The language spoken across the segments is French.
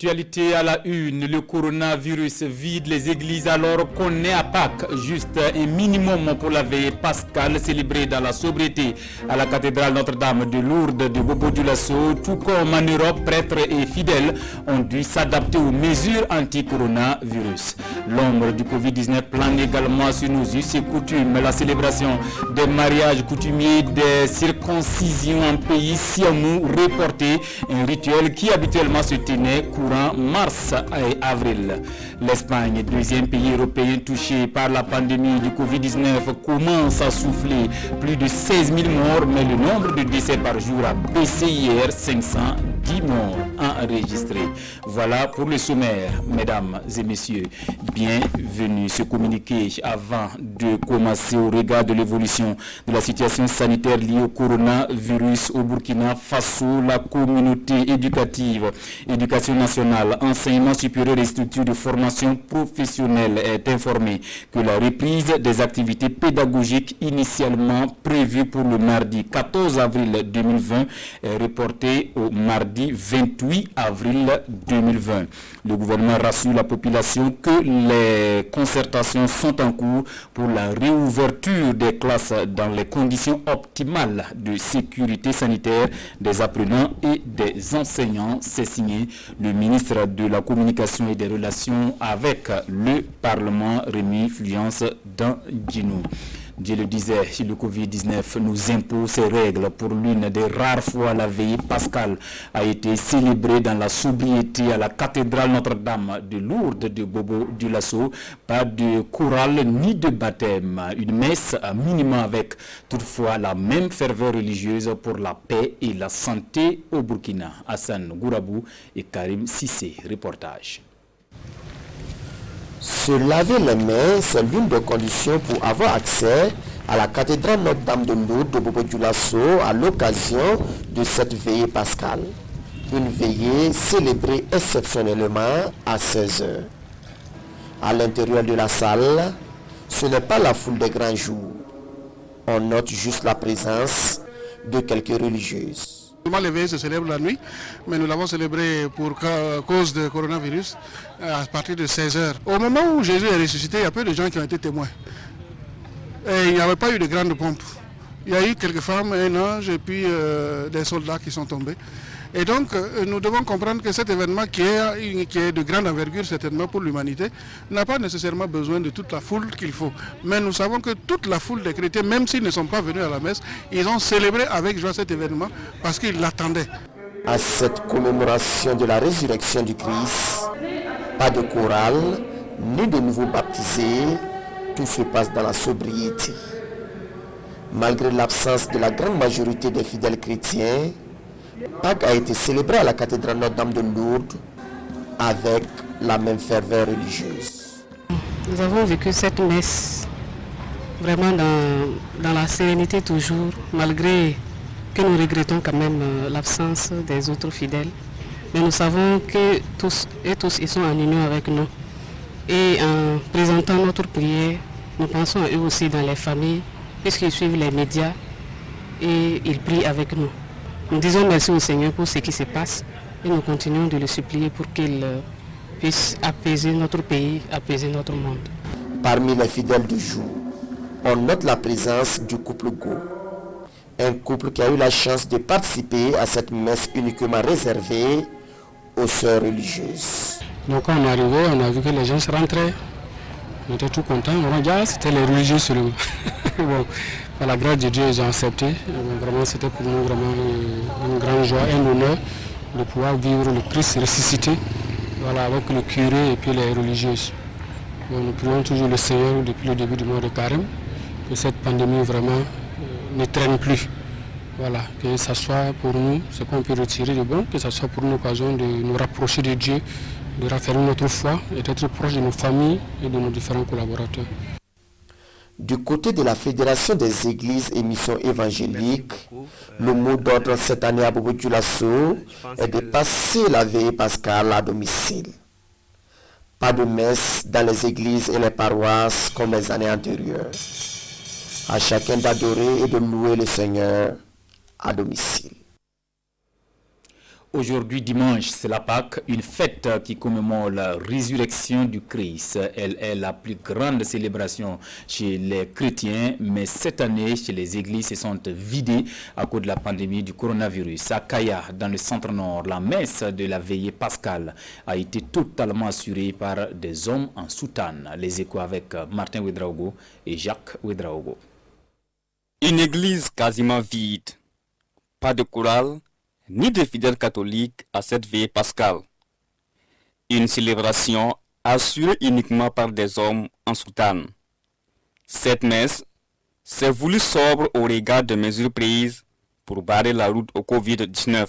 L'actualité à la une, le coronavirus vide les églises alors qu'on est à Pâques. Juste un minimum pour la veillée pascale célébrée dans la sobriété à la cathédrale Notre-Dame de Lourdes de Bobo-Dioulasso. Tout comme en Europe, prêtres et fidèles ont dû s'adapter aux mesures anti-coronavirus. L'ombre du Covid-19 plane également sur nos us et coutumes. La célébration des mariages coutumiers, des circoncisions en pays siamou reporté, un rituel qui habituellement se tenait courant mars et avril. L'Espagne, deuxième pays européen touché par la pandémie du Covid-19, commence à souffler plus de 16 000 morts, mais le nombre de décès par jour a baissé hier, 510 morts enregistrés. Voilà pour le sommaire, mesdames et messieurs. Bienvenue. Ce communiqué avant de commencer au regard de l'évolution de la situation sanitaire liée au coronavirus au Burkina Faso, la communauté éducative, éducation nationale, enseignement supérieur et structures de formation professionnelle est informée que la reprise des activités pédagogiques initialement prévues pour le mardi 14 avril 2020 est reportée au mardi 28 avril 2020. Le gouvernement rassure la population que les concertations sont en cours pour la réouverture des classes dans les conditions optimales de sécurité sanitaire des apprenants et des enseignants. C'est signé le ministre de la Communication et des Relations avec le Parlement, Rémi Fluence Dangino. Dieu le disait, le Covid-19 nous impose ses règles. Pour l'une des rares fois, la veillée pascale a été célébrée dans la sobriété à la cathédrale Notre-Dame de Lourdes de Bobo-Dioulasso. Pas de chorale ni de baptême. Une messe à minima avec toutefois la même ferveur religieuse pour la paix et la santé au Burkina. Hassan Gourabou et Karim Sissé. Reportage. Se laver les mains, c'est l'une des conditions pour avoir accès à la cathédrale Notre-Dame de Lourdes de Bobo-Dioulasso à l'occasion de cette veillée pascale. Une veillée célébrée exceptionnellement à 16h. À l'intérieur de la salle, ce n'est pas la foule des grands jours. On note juste la présence de quelques religieuses. Les veillées se célèbrent la nuit, mais nous l'avons célébré pour cause de coronavirus à partir de 16h. Au moment où Jésus est ressuscité, il y a peu de gens qui ont été témoins. Et il n'y avait pas eu de grande pompe. Il y a eu quelques femmes, un ange et puis des soldats qui sont tombés. Et donc, nous devons comprendre que cet événement qui est de grande envergure, certainement pour l'humanité, n'a pas nécessairement besoin de toute la foule qu'il faut. Mais nous savons que toute la foule des chrétiens, même s'ils ne sont pas venus à la messe, ils ont célébré avec joie cet événement parce qu'ils l'attendaient. À cette commémoration de la résurrection du Christ, pas de chorale, ni de nouveaux baptisés, tout se passe dans la sobriété. Malgré l'absence de la grande majorité des fidèles chrétiens, Pâques a été célébré à la cathédrale Notre-Dame de Lourdes avec la même ferveur religieuse. Nous avons vécu cette messe vraiment dans la sérénité toujours, malgré que nous regrettons quand même l'absence des autres fidèles. Mais nous savons que tous ils sont en union avec nous. Et en présentant notre prière, nous pensons à eux aussi dans les familles, puisqu'ils suivent les médias et ils prient avec nous. Nous disons merci au Seigneur pour ce qui se passe et nous continuons de le supplier pour qu'il puisse apaiser notre pays, apaiser notre monde. Parmi les fidèles du jour, on note la présence du couple Go. Un couple qui a eu la chance de participer à cette messe uniquement réservée aux sœurs religieuses. Donc quand on est arrivé, on a vu que les gens se rentraient. On était tout contents. On a dit, c'était les religieux seulement. Bon, par la grâce de Dieu, ils ont accepté. Vraiment, c'était pour nous vraiment une grande joie, un honneur de pouvoir vivre le Christ ressuscité, voilà, avec le curé et puis les religieuses. Bon, nous prions toujours le Seigneur depuis le début du mois de Carême, que cette pandémie vraiment ne traîne plus. Voilà, que ce soit pour nous ce qu'on peut retirer de bon, que ce soit pour nous l'occasion de nous rapprocher de Dieu, de raffermir notre foi et d'être proche de nos familles et de nos différents collaborateurs. Du côté de la Fédération des Églises et Missions évangéliques, le mot d'ordre cette année à Bobo-Dioulasso est de passer la veillée pascale à domicile. Pas de messe dans les églises et les paroisses comme les années antérieures. À chacun d'adorer et de louer le Seigneur à domicile. Aujourd'hui, dimanche, c'est la Pâque, une fête qui commémore la résurrection du Christ. Elle est la plus grande célébration chez les chrétiens, mais cette année, chez les églises, se sont vidées à cause de la pandémie du coronavirus. À Kaya, dans le centre-nord, la messe de la veillée pascale a été totalement assurée par des hommes en soutane. Les échos avec Martin Ouedraogo et Jacques Ouedraogo. Une église quasiment vide, pas de chorale, ni de fidèles catholiques à cette veillée pascale. Une célébration assurée uniquement par des hommes en soutane. Cette messe s'est voulue sobre au regard des mesures prises pour barrer la route au Covid-19.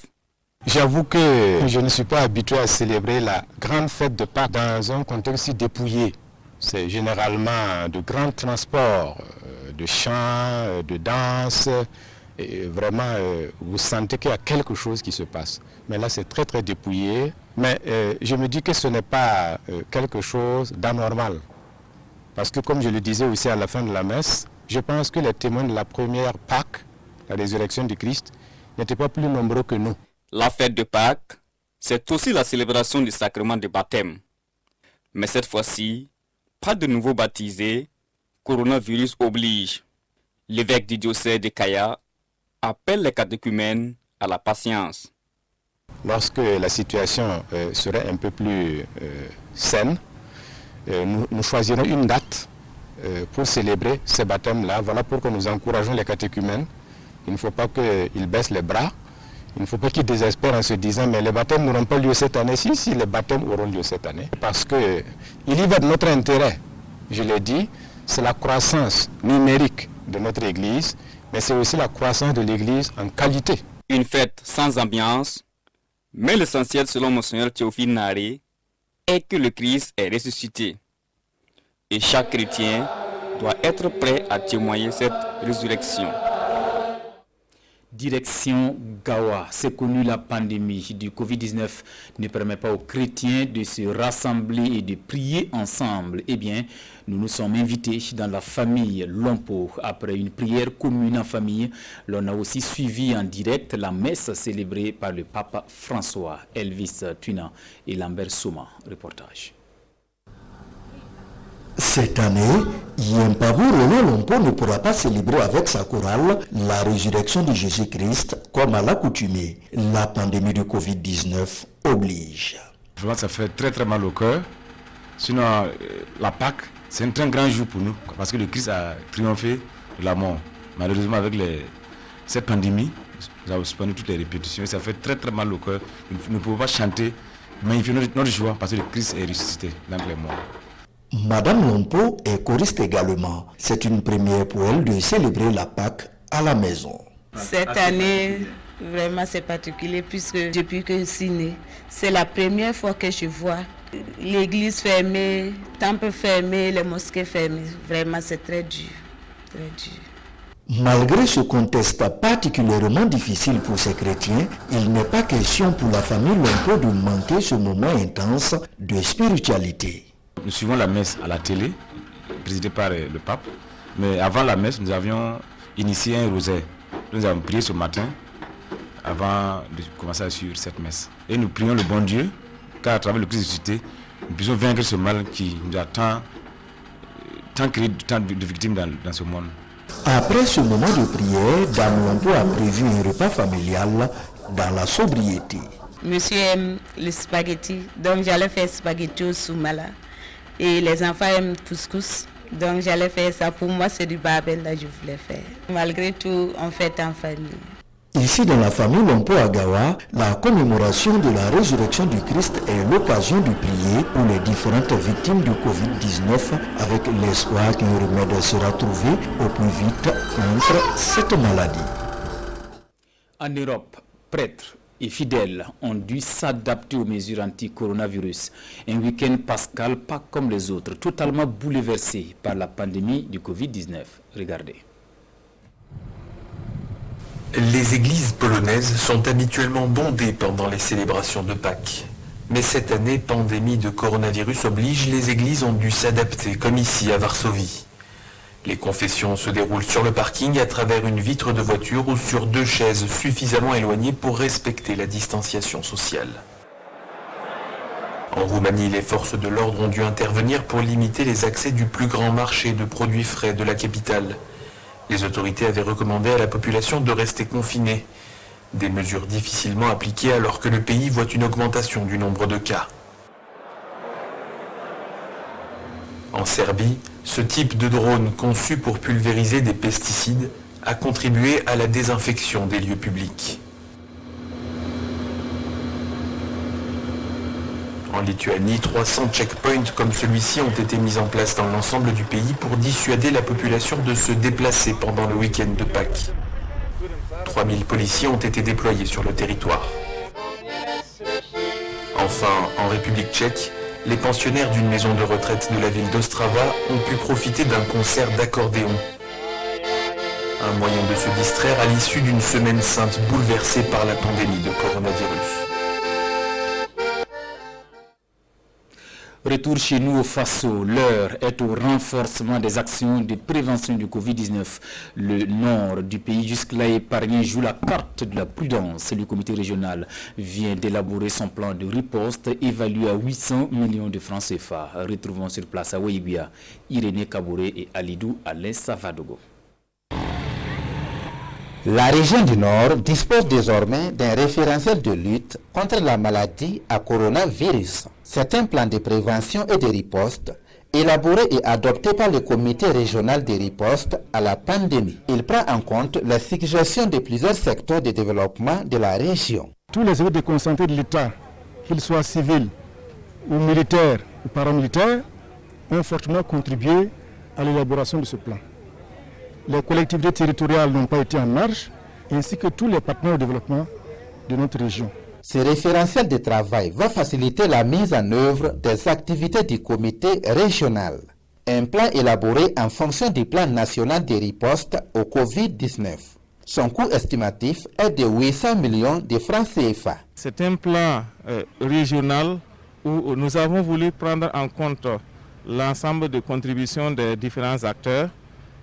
J'avoue que je ne suis pas habitué à célébrer la grande fête de Pâques dans un contexte si dépouillé. C'est généralement de grands transports, de chants, de danse. Et vraiment, vous sentez qu'il y a quelque chose qui se passe. Mais là, c'est très, très dépouillé. Mais je me dis que ce n'est pas quelque chose d'anormal. Parce que, comme je le disais aussi à la fin de la messe, je pense que les témoins de la première Pâques, la résurrection du Christ, n'étaient pas plus nombreux que nous. La fête de Pâques, c'est aussi la célébration du sacrement de baptême. Mais cette fois-ci, pas de nouveaux baptisés, coronavirus oblige. L'évêque du diocèse de Kaya appelle les catéchumènes à la patience. Lorsque la situation serait un peu plus saine, nous choisirons une date pour célébrer ces baptêmes-là. Voilà pourquoi nous encourageons les catéchumènes. Il ne faut pas qu'ils baissent les bras, il ne faut pas qu'ils désespèrent en se disant mais les baptêmes n'auront pas lieu cette année. Si, les baptêmes auront lieu cette année. Parce qu'il y va de notre intérêt. Je l'ai dit, c'est la croissance numérique de notre Église, mais c'est aussi la croissance de l'Église en qualité. Une fête sans ambiance, mais l'essentiel selon Monseigneur Théophile Naré est que le Christ est ressuscité. Et chaque chrétien doit être prêt à témoigner cette résurrection. Direction Gawa, c'est connu, la pandémie du Covid-19 ne permet pas aux chrétiens de se rassembler et de prier ensemble. Eh bien, nous nous sommes invités dans la famille Lompo. Après une prière commune en famille, l'on a aussi suivi en direct la messe célébrée par le pape François. Elvis Tuna et Lambert Souma. Reportage. Cette année, Yempabu René Lompo ne pourra pas célébrer avec sa chorale la résurrection de Jésus-Christ comme à l'accoutumée. La pandémie de Covid-19 oblige. Vraiment, ça fait très très mal au cœur. Sinon, la Pâque, c'est un très grand jour pour nous parce que le Christ a triomphé de la mort. Malheureusement, avec cette pandémie, nous avons suspendu toutes les répétitions et ça fait très très mal au cœur. Nous ne pouvons pas chanter, magnifier notre joie parce que le Christ est ressuscité dans les morts. Madame Lompo est choriste également. C'est une première pour elle de célébrer la Pâque à la maison. Cette année, vraiment c'est particulier puisque depuis que je suis née, c'est la première fois que je vois l'église fermée, temple fermé, les mosquées fermées. Vraiment c'est très dur, très dur. Malgré ce contexte particulièrement difficile pour ces chrétiens, il n'est pas question pour la famille Lompo de manquer ce moment intense de spiritualité. Nous suivons la messe à la télé, présidée par le pape. Mais avant la messe, nous avions initié un rosaire. Nous avons prié ce matin avant de commencer à suivre cette messe. Et nous prions le bon Dieu, car à travers le Christ ressuscité, nous puissions vaincre ce mal qui nous a tant créé tant de victimes dans ce monde. Après ce moment de prière, Dame Lompo a prévu un repas familial dans la sobriété. Monsieur aime le spaghetti, donc j'allais faire spaghetti au soumala. Et les enfants aiment couscous, donc j'allais faire ça. Pour moi, c'est du barbel là je voulais faire. Malgré tout, on fait en famille. Ici, dans la famille Lompo à Gawa, la commémoration de la résurrection du Christ est l'occasion de prier pour les différentes victimes du Covid-19 avec l'espoir qu'un remède sera trouvé au plus vite contre cette maladie. En Europe, prêtres et fidèles ont dû s'adapter aux mesures anti-coronavirus. Un week-end pascal pas comme les autres, totalement bouleversé par la pandémie du Covid-19. Regardez. Les églises polonaises sont habituellement bondées pendant les célébrations de Pâques. Mais cette année, pandémie de coronavirus oblige, les églises ont dû s'adapter, comme ici à Varsovie. Les confessions se déroulent sur le parking à travers une vitre de voiture ou sur 2 chaises suffisamment éloignées pour respecter la distanciation sociale. En Roumanie, les forces de l'ordre ont dû intervenir pour limiter les accès du plus grand marché de produits frais de la capitale. Les autorités avaient recommandé à la population de rester confinée. Des mesures difficilement appliquées alors que le pays voit une augmentation du nombre de cas. En Serbie, ce type de drone conçu pour pulvériser des pesticides a contribué à la désinfection des lieux publics. En Lituanie, 300 checkpoints comme celui-ci ont été mis en place dans l'ensemble du pays pour dissuader la population de se déplacer pendant le week-end de Pâques. 3000 policiers ont été déployés sur le territoire. Enfin, en République tchèque, les pensionnaires d'une maison de retraite de la ville d'Ostrava ont pu profiter d'un concert d'accordéon. Un moyen de se distraire à l'issue d'une semaine sainte bouleversée par la pandémie de coronavirus. Retour chez nous au Faso, l'heure est au renforcement des actions de prévention du Covid-19. Le nord du pays jusque-là épargné joue la carte de la prudence. Le comité régional vient d'élaborer son plan de riposte évalué à 800 millions de francs CFA. Retrouvons sur place à Ouaïbia, Irénée Kabouré et Alidou Alain Savadogo. La région du Nord dispose désormais d'un référentiel de lutte contre la maladie à coronavirus. C'est un plan de prévention et de riposte élaboré et adopté par le comité régional de riposte à la pandémie. Il prend en compte les suggestions de plusieurs secteurs de développement de la région. Tous les services déconcentrés de l'État, qu'ils soient civils ou militaires ou paramilitaires, ont fortement contribué à l'élaboration de ce plan. Les collectivités territoriales n'ont pas été en marge, ainsi que tous les partenaires au développement de notre région. Ce référentiel de travail va faciliter la mise en œuvre des activités du comité régional. Un plan élaboré en fonction du plan national de riposte au Covid-19. Son coût estimatif est de 800 millions de francs CFA. C'est un plan régional où nous avons voulu prendre en compte l'ensemble des contributions des différents acteurs.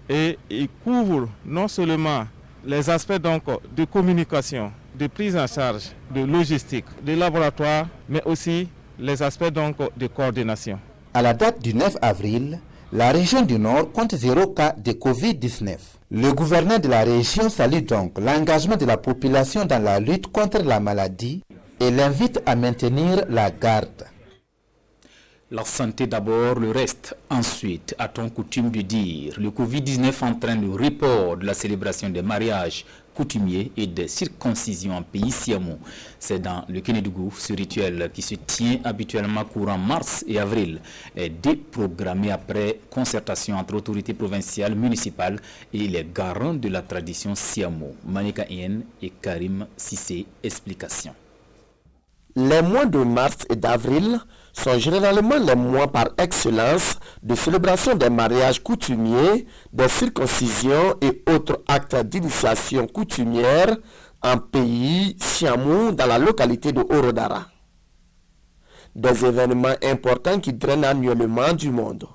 Et il couvre non seulement les aspects donc de communication, de prise en charge, de logistique, de laboratoire, mais aussi les aspects donc de coordination. À la date du 9 avril, la région du Nord compte 0 cas de Covid-19. Le gouverneur de la région salue donc l'engagement de la population dans la lutte contre la maladie et l'invite à maintenir la garde. La santé d'abord, le reste ensuite, a-t-on coutume de dire. Le Covid-19 entraîne le report de la célébration des mariages coutumiers et des circoncisions en pays siamo. C'est dans le Kénédougou, ce rituel qui se tient habituellement courant mars et avril est déprogrammé après concertation entre autorités provinciales, municipales et les garants de la tradition siamo. Manika Ien et Karim Sissé, explication. Les mois de mars et d'avril sont généralement les mois par excellence de célébration des mariages coutumiers, des circoncisions et autres actes d'initiation coutumière en pays siamou dans la localité de Orodara. Des événements importants qui drainent annuellement du monde.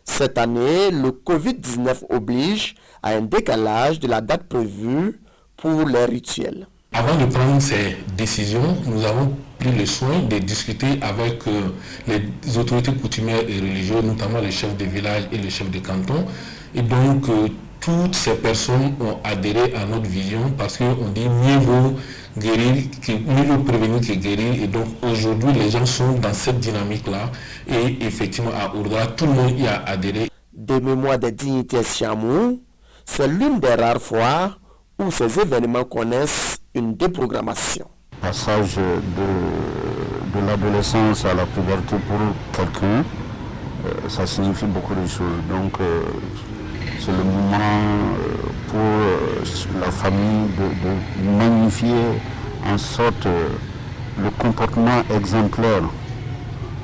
Cette année, le Covid-19 oblige à un décalage de la date prévue pour les rituels. Avant de prendre ces décisions, nous avons pris le soin de discuter avec les autorités coutumières et religieuses, notamment les chefs de village et les chefs de canton. Et donc, toutes ces personnes ont adhéré à notre vision parce qu'on dit mieux vaut prévenir que guérir. Et donc, aujourd'hui, les gens sont dans cette dynamique-là. Et effectivement, à Ourdra, tout le monde y a adhéré. Des mémoires des dignités siamou, c'est l'une des rares fois où ces événements connaissent une déprogrammation. Passage de l'adolescence à la puberté pour quelqu'un, ça signifie beaucoup de choses. Donc c'est le moment pour la famille de magnifier en sorte le comportement exemplaire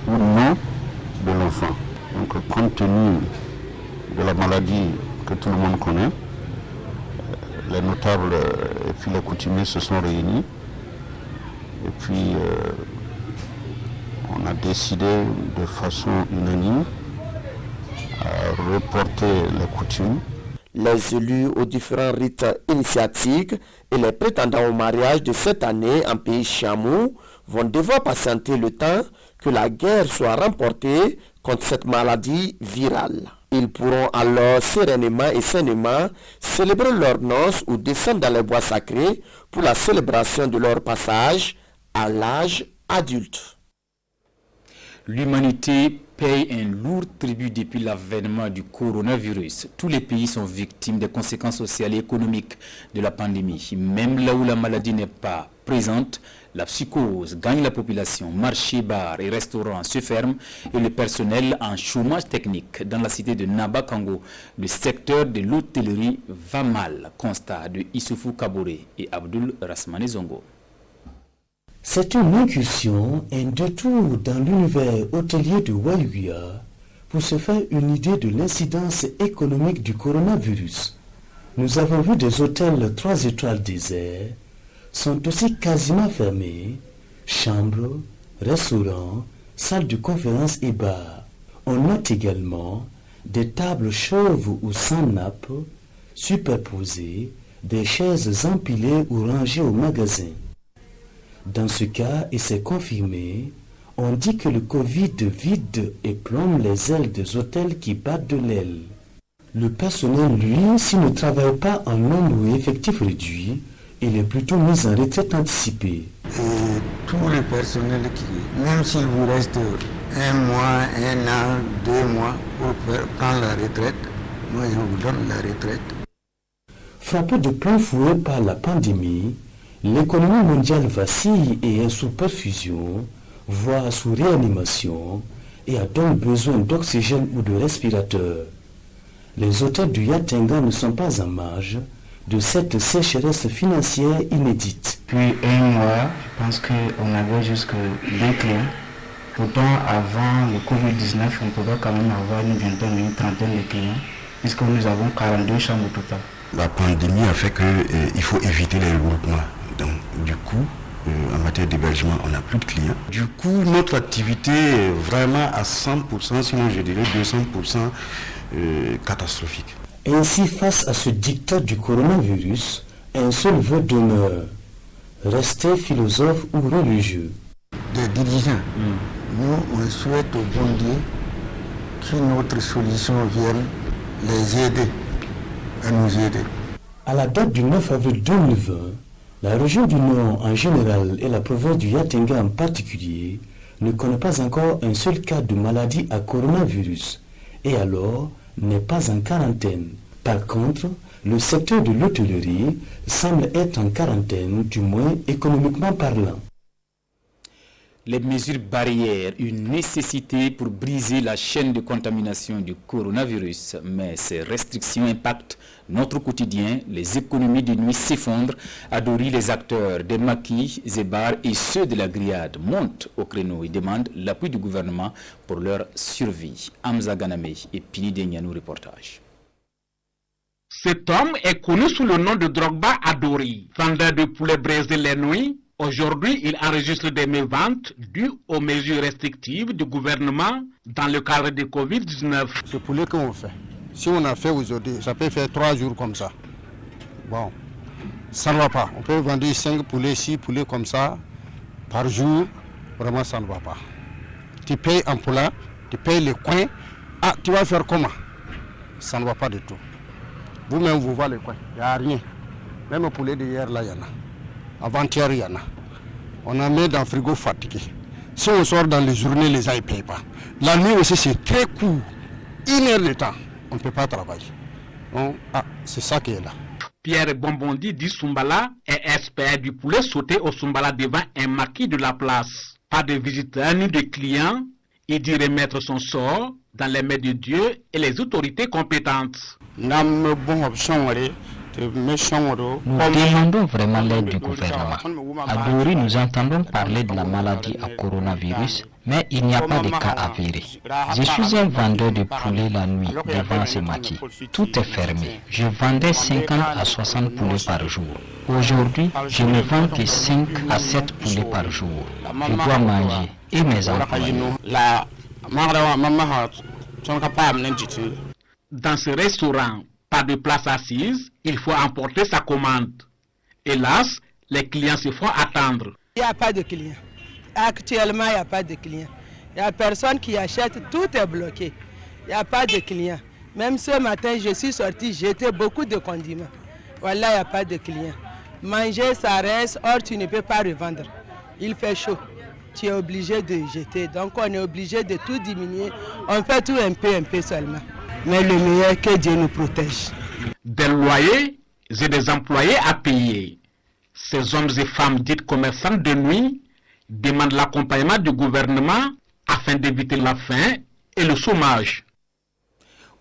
ou non de l'enfant. Donc compte tenu de la maladie que tout le monde connaît, les notables et puis les coutumiers se sont réunis. Et puis, on a décidé de façon unanime à reporter les coutumes. Les élus aux différents rites initiatiques et les prétendants au mariage de cette année en pays Chamou vont devoir patienter le temps que la guerre soit remportée contre cette maladie virale. Ils pourront alors sereinement et sainement célébrer leurs noces ou descendre dans les bois sacrés pour la célébration de leur passage à l'âge adulte. L'humanité paye un lourd tribut depuis l'avènement du coronavirus. Tous les pays sont victimes des conséquences sociales et économiques de la pandémie. Même là où la maladie n'est pas présente, la psychose gagne la population. Marchés, bars et restaurants se ferment et le personnel en chômage technique. Dans la cité de Nabakango, le secteur de l'hôtellerie va mal. Constat de Issoufou Kaboré et Abdul Rasmane Zongo. C'est une incursion, un détour dans l'univers hôtelier de Waluya pour se faire une idée de l'incidence économique du coronavirus. Nous avons vu des hôtels 3 étoiles déserts, sont aussi quasiment fermés, chambres, restaurants, salles de conférence et bars. On note également des tables chauves ou sans nappe, superposées, des chaises empilées ou rangées au magasin. Dans ce cas, et c'est confirmé, on dit que le Covid vide et plombe les ailes des hôtels qui battent de l'aile. Le personnel, lui, s'il ne travaille pas en nombre ou effectif réduit, il est plutôt mis en retraite anticipée. Et tout le personnel qui, même s'il vous reste 1 mois, 1 an, 2 mois pour prendre la retraite, moi je vous donne la retraite. Frappé de plein fouet par la pandémie, l'économie mondiale vacille et est sous perfusion, voire sous réanimation, et a donc besoin d'oxygène ou de respirateurs. Les hôtels du Yatenga ne sont pas en marge de cette sécheresse financière inédite. Puis 1 mois, je pense qu'on avait jusque 2 clients. Pourtant, avant le Covid-19, on pouvait quand même avoir une vingtaine, une trentaine de clients, puisque nous avons 42 chambres au total. La pandémie a fait qu'il faut éviter les regroupements. Donc, du coup, en matière d'hébergement, on n'a plus de clients. Du coup, notre activité est vraiment à 100%, sinon je dirais 200% catastrophique. Ainsi, face à ce diktat du coronavirus, un seul vœu demeure, rester philosophe ou religieux. Des dirigeants, nous, on souhaite au bon Dieu que notre solution vienne les aider, à nous aider. À la date du 9 avril 2020, la région du Nord en général et la province du Yatenga en particulier ne connaît pas encore un seul cas de maladie à coronavirus et alors n'est pas en quarantaine. Par contre, le secteur de l'hôtellerie semble être en quarantaine, du moins économiquement parlant. Les mesures barrières, une nécessité pour briser la chaîne de contamination du coronavirus. Mais ces restrictions impactent notre quotidien. Les économies de nuit s'effondrent. Adori, les acteurs des maquis, des bars et ceux de la grillade montent au créneau et demandent l'appui du gouvernement pour leur survie. Hamza Ganame et Pini Denyanou, reportage. Cet homme est connu sous le nom de Drogba Adori, vendeur de poulet braisé les nuits. Aujourd'hui, il enregistre des méventes dues aux mesures restrictives du gouvernement dans le cadre de Covid-19. Ce poulet qu'on fait, si on a fait aujourd'hui, ça peut faire 3 jours comme ça. Bon, ça ne va pas. On peut vendre 5 poulets, 6 poulets comme ça par jour. Vraiment, ça ne va pas. Tu payes un poulet, tu payes les coins. Ah, tu vas faire comment? Ça ne va pas du tout. Vous-même, vous voyez les coins. Il n'y a rien. Même le poulet d'hier, là, il y en a. Avant-hier, il y en a. On a mis dans le frigo fatigué. Si on sort dans les journées, les gens ne payent pas. La nuit aussi, c'est très court. 1 heure de temps, on ne peut pas travailler. Donc, c'est ça qui est là. Pierre Bombondi dit Soumbala est expert du poulet sauté au Soumbala devant un maquis de la place. Pas de visiteurs ni de clients. Il dit remettre son sort dans les mains de Dieu et les autorités compétentes. Nous demandons vraiment l'aide du gouvernement. À Dori, nous entendons parler de la maladie à coronavirus, mais il n'y a pas de cas avérés. Je suis un vendeur de poulets la nuit devant ce maquis. Tout est fermé. Je vendais 50 à 60 poulets par jour. Aujourd'hui, je ne vends que 5 à 7 poulets par jour. Je dois manger et mes enfants. Dans ce restaurant, pas de place assise, il faut emporter sa commande. Hélas, les clients se font attendre. Il n'y a pas de clients. Actuellement, il n'y a pas de clients. Il n'y a personne qui achète, tout est bloqué. Il n'y a pas de clients. Même ce matin, je suis sorti, j'étais beaucoup de condiments. Voilà, il n'y a pas de clients. Manger, ça reste, or tu ne peux pas revendre. Il fait chaud. Tu es obligé de jeter. Donc on est obligé de tout diminuer. On fait tout un peu seulement. Mais le meilleur, que Dieu nous protège. Des loyers et des employés à payer. Ces hommes et femmes dites commerçants de nuit demandent l'accompagnement du gouvernement afin d'éviter la faim et le chômage.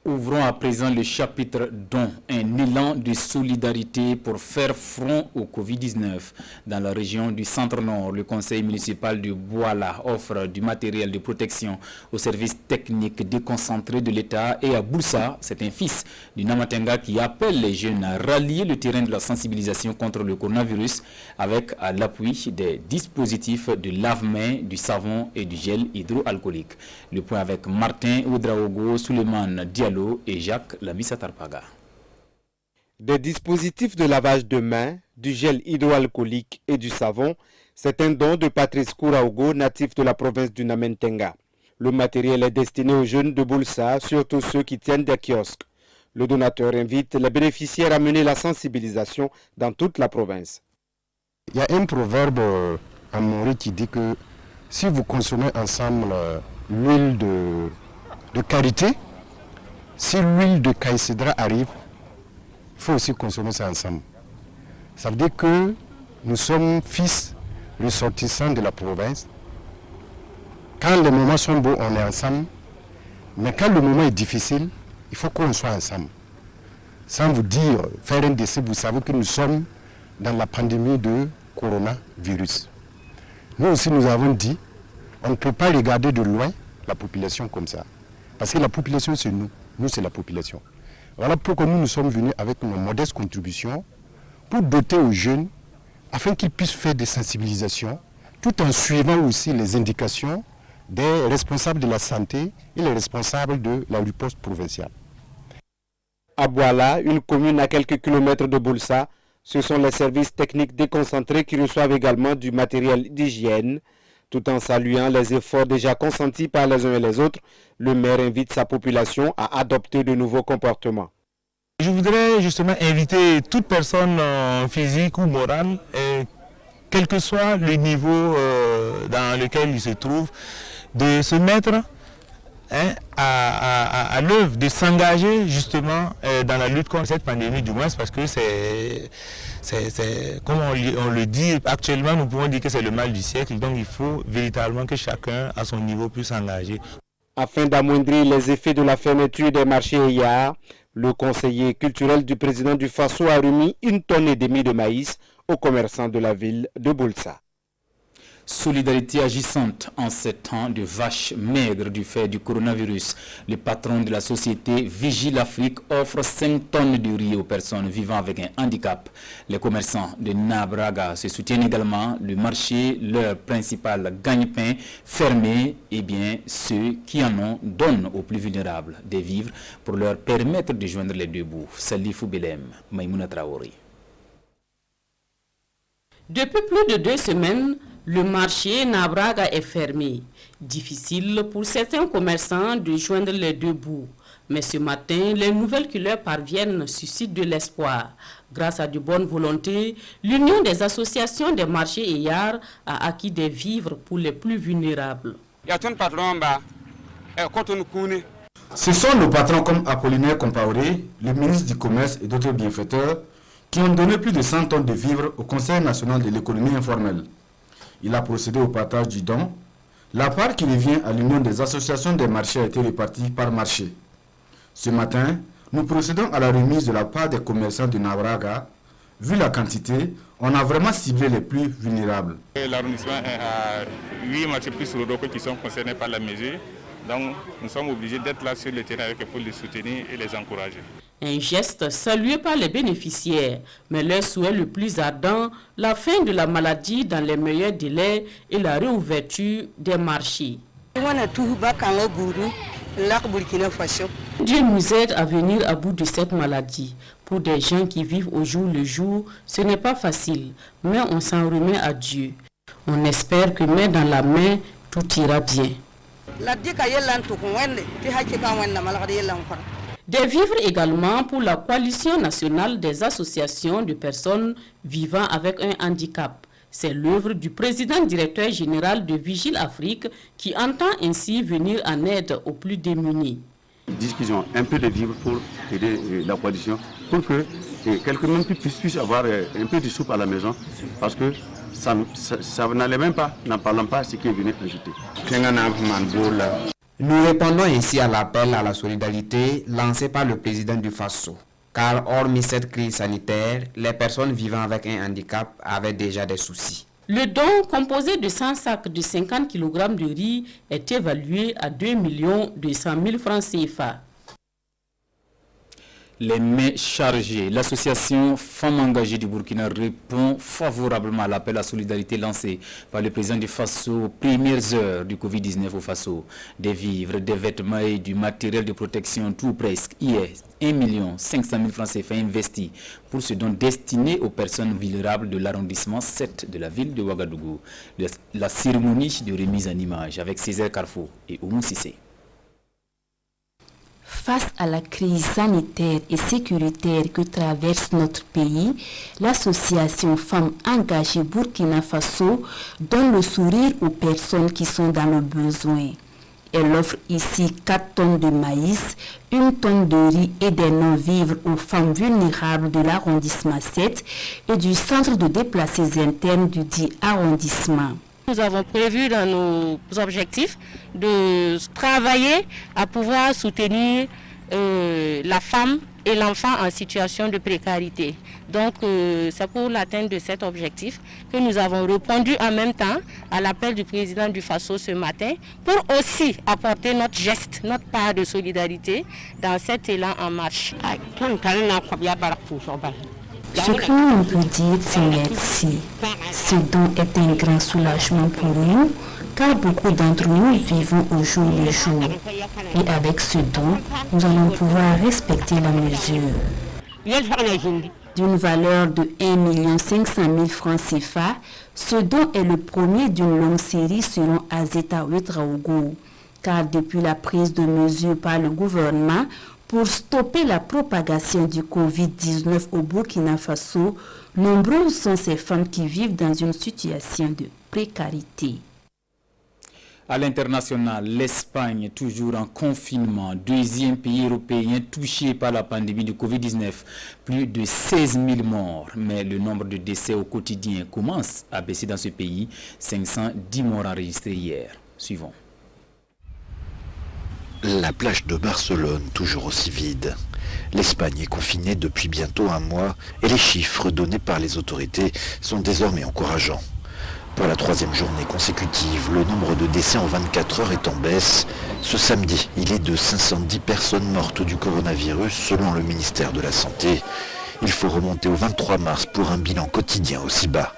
Ouvrons à présent le chapitre dons, un élan de solidarité pour faire front au Covid-19. Dans la région du Centre-Nord, le conseil municipal de Bouala offre du matériel de protection aux services techniques déconcentrés de l'État. Et à Boussa, c'est un fils du Namatenga qui appelle les jeunes à rallier le terrain de la sensibilisation contre le coronavirus avec à l'appui des dispositifs de lave-mains, du savon et du gel hydroalcoolique. Le point avec Martin Oudraogo, Suleiman Diallo et Jacques Labissa-Tarpaga. Des dispositifs de lavage de mains, du gel hydroalcoolique et du savon, c'est un don de Patrice Kouraogo, natif de la province du Namentenga. Le matériel est destiné aux jeunes de Boulsa, surtout ceux qui tiennent des kiosques. Le donateur invite les bénéficiaires à mener la sensibilisation dans toute la province. Il y a un proverbe en Maori qui dit que si vous consommez ensemble l'huile de karité, si l'huile de caïcédra arrive, il faut aussi consommer ça ensemble. Ça veut dire que nous sommes fils ressortissants de la province. Quand les moments sont beaux, on est ensemble. Mais quand le moment est difficile, il faut qu'on soit ensemble. Sans vous dire, faire un décès, vous savez que nous sommes dans la pandémie de coronavirus. Nous aussi, nous avons dit, on ne peut pas regarder de loin la population comme ça. Parce que la population, c'est nous. Nous, c'est la population. Voilà pourquoi nous sommes venus avec nos modestes contributions pour doter aux jeunes afin qu'ils puissent faire des sensibilisations tout en suivant aussi les indications des responsables de la santé et les responsables de la riposte provinciale. À Bouala, une commune à quelques kilomètres de Boulsa, ce sont les services techniques déconcentrés qui reçoivent également du matériel d'hygiène. Tout en saluant les efforts déjà consentis par les uns et les autres, le maire invite sa population à adopter de nouveaux comportements. Je voudrais justement inviter toute personne physique ou morale, quel que soit le niveau dans lequel il se trouve, de se mettre à l'œuvre, de s'engager justement dans la lutte contre cette pandémie, du moins parce que c'est comme on le dit, actuellement nous pouvons dire que c'est le mal du siècle, donc il faut véritablement que chacun à son niveau puisse s'engager. Afin d'amoindrir les effets de la fermeture des marchés hier, le conseiller culturel du président du Faso a remis 1,5 tonne de maïs aux commerçants de la ville de Boulsa. Solidarité agissante en ces temps de vaches maigres du fait du coronavirus. Le patron de la société Vigile Afrique offre 5 tonnes de riz aux personnes vivant avec un handicap. Les commerçants de Nabraga se soutiennent également. Le marché, leur principal gagne-pain, fermé, et bien ceux qui en ont donnent aux plus vulnérables des vivres pour leur permettre de joindre les deux bouts. Salifou Belem, Maïmouna Traoré. Depuis plus de 2 semaines, le marché Nabraga est fermé. Difficile pour certains commerçants de joindre les deux bouts. Mais ce matin, les nouvelles qui leur parviennent suscitent de l'espoir. Grâce à de bonnes volontés, l'Union des associations des marchés Eyar a acquis des vivres pour les plus vulnérables. Ce sont nos patrons comme Apollinaire Compaoré, le ministre du Commerce et d'autres bienfaiteurs qui ont donné plus de 100 tonnes de vivres au Conseil national de l'économie informelle. Il a procédé au partage du don. La part qui revient à l'Union des associations des marchés a été répartie par marché. Ce matin, nous procédons à la remise de la part des commerçants de Nabraga. Vu la quantité, on a vraiment ciblé les plus vulnérables. L'arrondissement a 8 marchés plus Rodoko qui sont concernés par la mesure. Donc nous sommes obligés d'être là sur le terrain pour les soutenir et les encourager. Un geste salué par les bénéficiaires, mais leur souhait le plus ardent, la fin de la maladie dans les meilleurs délais et la réouverture des marchés. Dieu nous aide à venir à bout de cette maladie. Pour des gens qui vivent au jour le jour, ce n'est pas facile, mais on s'en remet à Dieu. On espère que main dans la main, tout ira bien. Des vivres également pour la coalition nationale des associations de personnes vivant avec un handicap. C'est l'œuvre du président directeur général de Vigile Afrique qui entend ainsi venir en aide aux plus démunis. Ils disent qu'ils ont un peu de vivres pour aider la coalition, pour que quelqu'un puisse avoir un peu de soupe à la maison, parce que ça n'allait même pas, n'en parlant pas, ce qui est venu ajouter. Nous répondons ainsi à l'appel à la solidarité lancé par le président du Faso. Car hormis cette crise sanitaire, les personnes vivant avec un handicap avaient déjà des soucis. Le don, composé de 100 sacs de 50 kg de riz, est évalué à 2 200 000 francs CFA. Les mains chargées. L'association Femmes engagées du Burkina répond favorablement à l'appel à solidarité lancé par le président du Faso aux premières heures du Covid-19 au Faso. Des vivres, des vêtements et du matériel de protection, tout presque. Hier, 1 500 000 francs CFA investis pour ce don destiné aux personnes vulnérables de l'arrondissement 7 de la ville de Ouagadougou. La cérémonie de remise en image avec Césaire Carrefour et Oumou Sissé. Face à la crise sanitaire et sécuritaire que traverse notre pays, l'association Femmes engagées Burkina Faso donne le sourire aux personnes qui sont dans le besoin. Elle offre ici 4 tonnes de maïs, 1 tonne de riz et des non-vivres aux femmes vulnérables de l'arrondissement 7 et du centre de déplacés internes du dit arrondissement. Nous avons prévu dans nos objectifs de travailler à pouvoir soutenir la femme et l'enfant en situation de précarité. Donc c'est pour l'atteinte de cet objectif que nous avons répondu en même temps à l'appel du président du Faso ce matin pour aussi apporter notre geste, notre part de solidarité dans cet élan en marche. Ce que l'on peut dire, c'est merci. Ce don est un grand soulagement pour nous, car beaucoup d'entre nous vivons au jour le jour. Et avec ce don, nous allons pouvoir respecter la mesure. D'une valeur de 1 500 000 francs CFA, ce don est le premier d'une longue série selon Azeta Ouedraogo. Car depuis la prise de mesures par le gouvernement, pour stopper la propagation du Covid-19 au Burkina Faso, nombreuses sont ces femmes qui vivent dans une situation de précarité. À l'international, l'Espagne, toujours en confinement, deuxième pays européen touché par la pandémie du Covid-19. Plus de 16 000 morts, mais le nombre de décès au quotidien commence à baisser dans ce pays. 510 morts enregistrés hier. Suivons. La plage de Barcelone, toujours aussi vide. L'Espagne est confinée depuis bientôt 1 mois et les chiffres donnés par les autorités sont désormais encourageants. Pour la 3e journée consécutive, le nombre de décès en 24 heures est en baisse. Ce samedi, il est de 510 personnes mortes du coronavirus selon le ministère de la Santé. Il faut remonter au 23 mars pour un bilan quotidien aussi bas.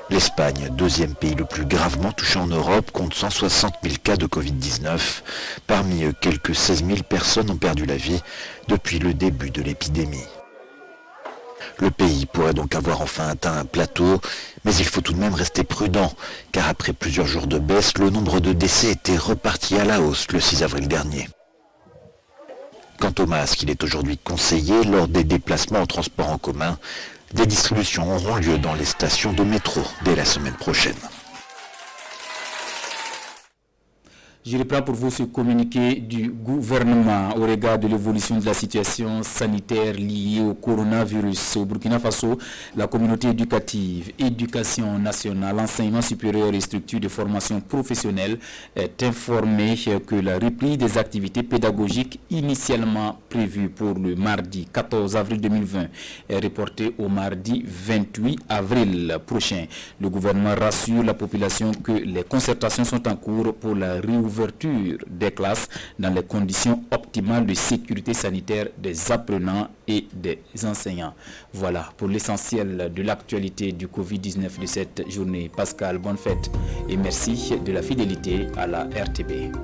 L'Espagne, deuxième pays le plus gravement touché en Europe, compte 160 000 cas de Covid-19. Parmi eux, quelques 16 000 personnes ont perdu la vie depuis le début de l'épidémie. Le pays pourrait donc avoir enfin atteint un plateau, mais il faut tout de même rester prudent, car après plusieurs jours de baisse, le nombre de décès était reparti à la hausse le 6 avril dernier. Quant au masque, il est aujourd'hui conseillé lors des déplacements en transport en commun. Des distributions auront lieu dans les stations de métro dès la semaine prochaine. Je reprends pour vous ce communiqué du gouvernement au regard de l'évolution de la situation sanitaire liée au coronavirus. Au Burkina Faso, la communauté éducative, éducation nationale, enseignement supérieur et structures de formation professionnelle est informée que la reprise des activités pédagogiques initialement prévues pour le mardi 14 avril 2020 est reportée au mardi 28 avril prochain. Le gouvernement rassure la population que les concertations sont en cours pour la réouverture des classes dans les conditions optimales de sécurité sanitaire des apprenants et des enseignants. Voilà pour l'essentiel de l'actualité du Covid-19 de cette journée. Pascal, bonne fête et merci de la fidélité à la RTB.